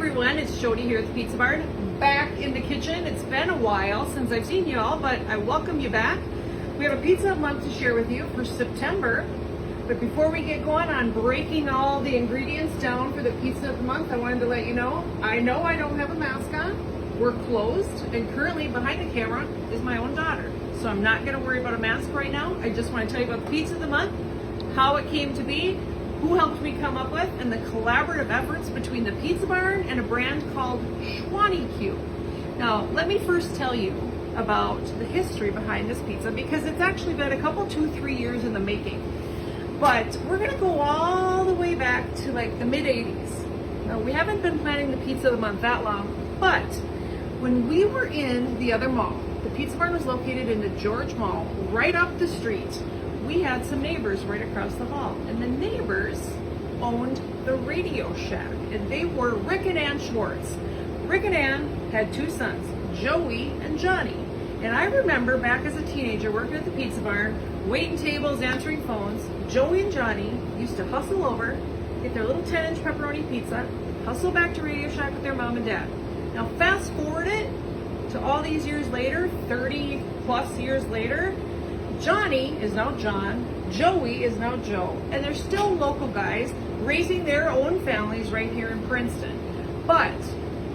everyone, it's Shwonny here at the Pizza Barn, back in the kitchen. It's been a while since I've seen you all, but I welcome you back. We have a pizza month to share with you for September. But before we get going on breaking all the ingredients down for the pizza of the month, I wanted to let you know I don't have a mask on. We're closed, and currently behind the camera is my own daughter. So I'm not going to worry about a mask right now. I just want to tell you about the pizza of the month, how it came to be, who helped me come up with, and the collaborative efforts between the Pizza Barn and a brand called SchwonnyQue. Now, let me first tell you about the history behind this pizza, because it's actually been a couple, 2-3 years in the making. But we're gonna go all the way back to like the mid-80s. Now, we haven't been planning the pizza of the month that long, but when we were in the other mall, the Pizza Barn was located in the George Mall, right up the street. We had some neighbors right across the hall, and the neighbors owned the Radio Shack, and they were Rick and Ann Schwartz. Rick and Ann had 2 sons, Joey and Johnny. And I remember back as a teenager working at the Pizza Barn, waiting tables, answering phones. Joey and Johnny used to hustle over, get their little 10-inch pepperoni pizza, hustle back to Radio Shack with their mom and dad. Now fast forward it to all these years later, 30 plus years later, Johnny is now John, Joey is now Joe, and they're still local guys raising their own families right here in Princeton. But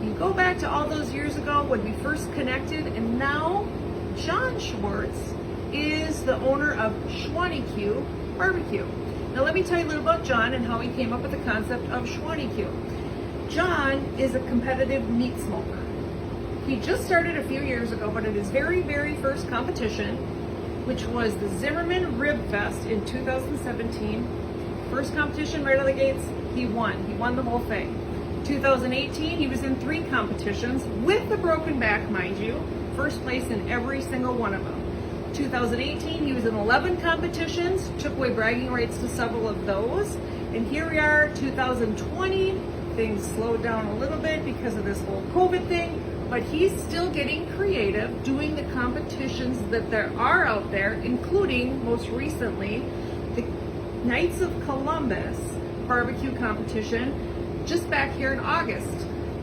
you go back to all those years ago when we first connected, and now John Schwartz is the owner of SchwonnyQue Barbecue. Now let me tell you a little about John and how he came up with the concept of SchwonnyQue. John is a competitive meat smoker. He just started a few years ago, but at his very, very first competition, which was the Zimmerman Rib Fest in 2017. First competition right out of the gates, he won. He won the whole thing. 2018, he was in 3 competitions with a broken back, mind you. First place in every single one of them. 2018, he was in 11 competitions, took away bragging rights to several of those. And here we are, 2020, things slowed down a little bit because of this whole COVID thing. But he's still getting creative, doing the competitions that there are out there, including, most recently, the Knights of Columbus barbecue competition just back here in August,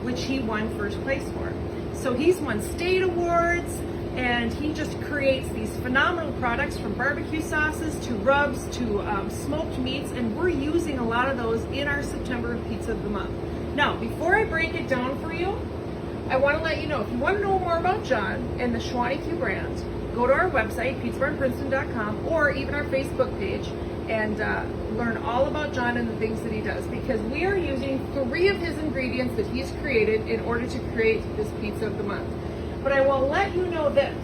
which he won first place for. So he's won state awards, and he just creates these phenomenal products, from barbecue sauces to rubs to smoked meats, and we're using a lot of those in our September Pizza of the Month. Now, before I break it down for you, I want to let you know, if you want to know more about John and the SchwonnyQue brand, go to our website, pizzabarnprinceton.com, or even our Facebook page, and learn all about John and the things that he does, because we are using 3 of his ingredients that he's created in order to create this pizza of the month. But I will let you know this.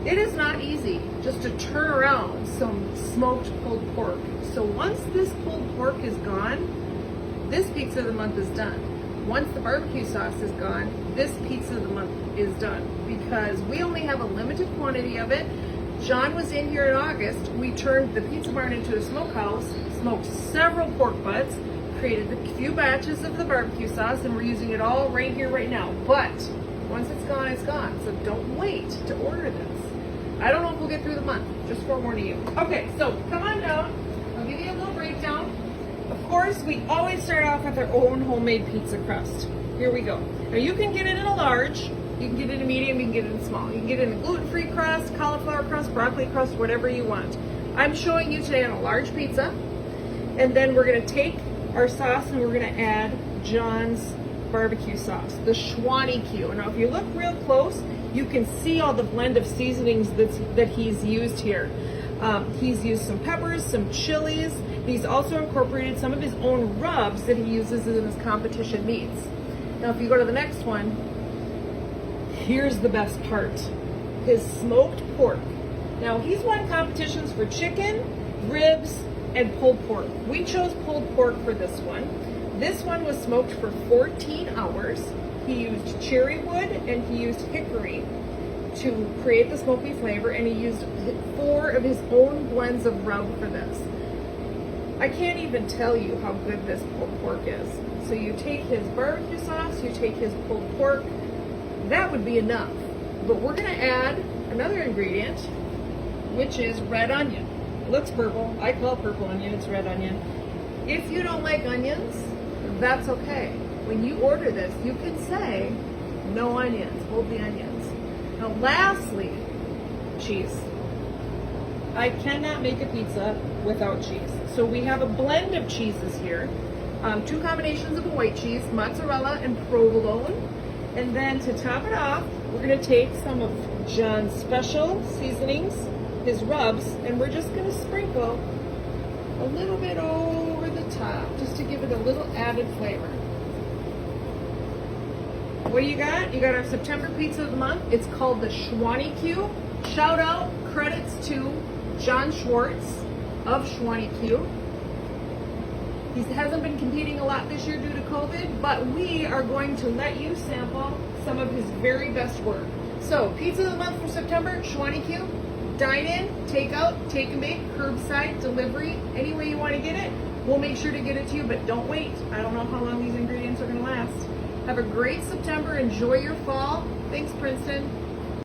It is not easy just to turn around some smoked pulled pork. So once this pulled pork is gone, this pizza of the month is done. Once the barbecue sauce is gone, this pizza of the month is done, because we only have a limited quantity of it. John was in here in August. We turned the Pizza Barn into a smokehouse, smoked several pork butts, created a few batches of the barbecue sauce, and we're using it all right here, right now. But once it's gone, it's gone. So don't wait to order this. I don't know if we'll get through the month, just forewarning you. Okay, so come on down. I'll give you a little breakdown. Of course, we always start off with our own homemade pizza crust. Here we go. Now you can get it in a large, you can get it in a medium, you can get it in small. You can get it in a gluten-free crust, cauliflower crust, broccoli crust, whatever you want. I'm showing you today on a large pizza, and then we're gonna take our sauce and we're gonna add John's barbecue sauce, the SchwonnyQue. Now if you look real close, you can see all the blend of seasonings that he's used here. He's used some peppers, some chilies. He's also incorporated some of his own rubs that he uses in his competition meats. Now, if you go to the next one, here's the best part. His smoked pork. Now, he's won competitions for chicken, ribs, and pulled pork. We chose pulled pork for this one. This one was smoked for 14 hours. He used cherry wood and he used hickory to create the smoky flavor, and he used 4 of his own blends of rub for this. I can't even tell you how good this pulled pork is. So you take his barbecue sauce, you take his pulled pork, that would be enough. But we're gonna add another ingredient, which is red onion. It looks purple, I call it purple onion, it's red onion. If you don't like onions, that's okay. When you order this, you can say no onions, hold the onions. Now lastly, cheese. I cannot make a pizza without cheese. So we have a blend of cheeses here. 2 combinations of a white cheese, mozzarella and provolone. And then to top it off, we're gonna take some of John's special seasonings, his rubs, and we're just gonna sprinkle a little bit over the top, just to give it a little added flavor. What do you got? You got our September pizza of the month. It's called the SchwonnyQue. Shout out, credits to John Schwartz of SchwonnyQue. He hasn't been competing a lot this year due to COVID, but we are going to let you sample some of his very best work. So, pizza of the month for September, SchwonnyQue. Dine in, take out, take and bake, curbside, delivery, any way you want to get it. We'll make sure to get it to you, but don't wait. I don't know how long these ingredients are going to last. Have a great September. Enjoy your fall. Thanks, Princeton.